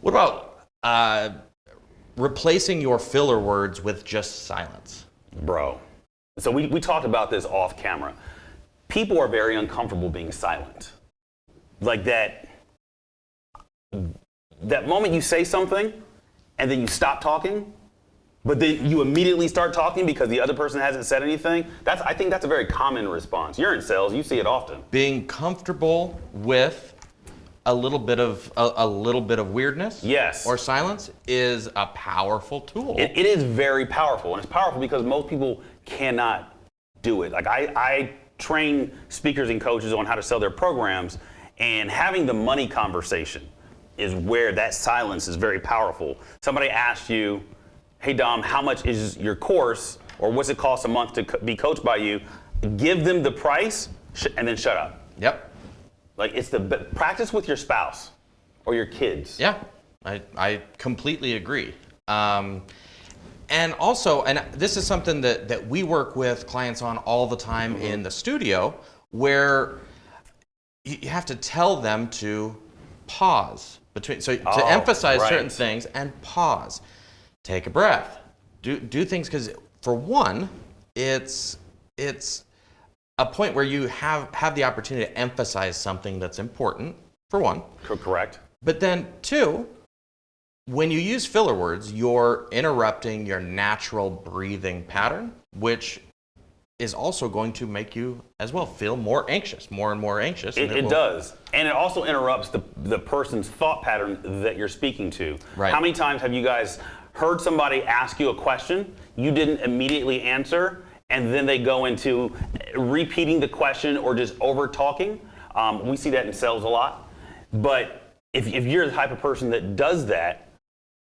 What about replacing your filler words with just silence? Bro. So we talked about this off camera. People are very uncomfortable being silent. Like that moment you say something and then you stop talking, but then you immediately start talking because the other person hasn't said anything. I think that's a very common response. You're in sales, you see it often. Being comfortable with a little bit of weirdness, yes, or silence is a powerful tool. It is very powerful, and it's powerful because most people cannot do it. Like I train speakers and coaches on how to sell their programs, and having the money conversation is where that silence is very powerful. Somebody asks you, "Hey Dom, how much is your course, or what's it cost a month to be coached by you?" Give them the price, and then shut up. Yep. Like it's practice with your spouse or your kids. Yeah, I completely agree. And also, and this is something that we work with clients on all the time in the studio, where you have to tell them to pause between, to emphasize certain things and pause, take a breath, do things, because for one, it's a point where you have the opportunity to emphasize something that's important, for one. Correct. But then two, when you use filler words, you're interrupting your natural breathing pattern, which is also going to make you as well feel more anxious, more and more anxious. It does. And it also interrupts the person's thought pattern that you're speaking to. Right. How many times have you guys heard somebody ask you a question, you didn't immediately answer, and then they go into repeating the question or just over talking? We see that in sales a lot. But if you're the type of person that does that,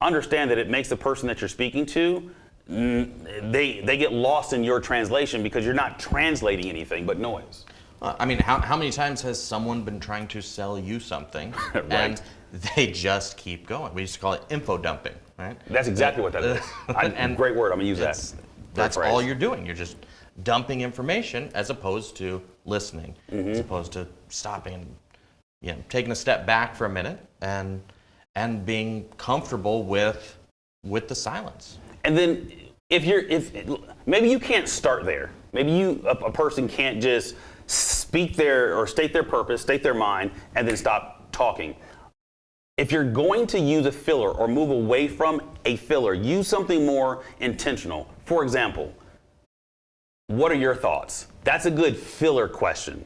understand that it makes the person that you're speaking to, they get lost in your translation because you're not translating anything but noise. I mean, how many times has someone been trying to sell you something right. and they just keep going? We used to call it info dumping, right? That's exactly what that is. And great word, I'm gonna use that. That's all you're doing. You're just dumping information as opposed to listening, as opposed to stopping and taking a step back for a minute and being comfortable with the silence. And then if maybe you can't start there. Maybe a person can't just speak or state their purpose, state their mind, and then stop talking. If you're going to use a filler or move away from a filler, use something more intentional. For example, what are your thoughts? That's a good filler question.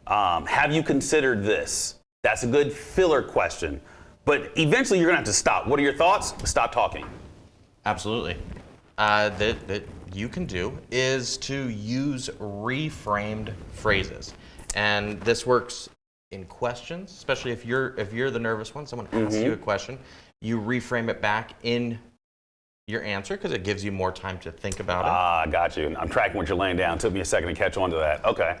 Have you considered this? That's a good filler question. But eventually you're gonna have to stop. What are your thoughts? Stop talking. Absolutely. That you can do is to use reframed phrases. And this works in questions, especially if you're the nervous one, someone asks you a question, you reframe it back in your answer because it gives you more time to think about it. Got you. I'm tracking what you're laying down. Took me a second to catch on to that. Okay.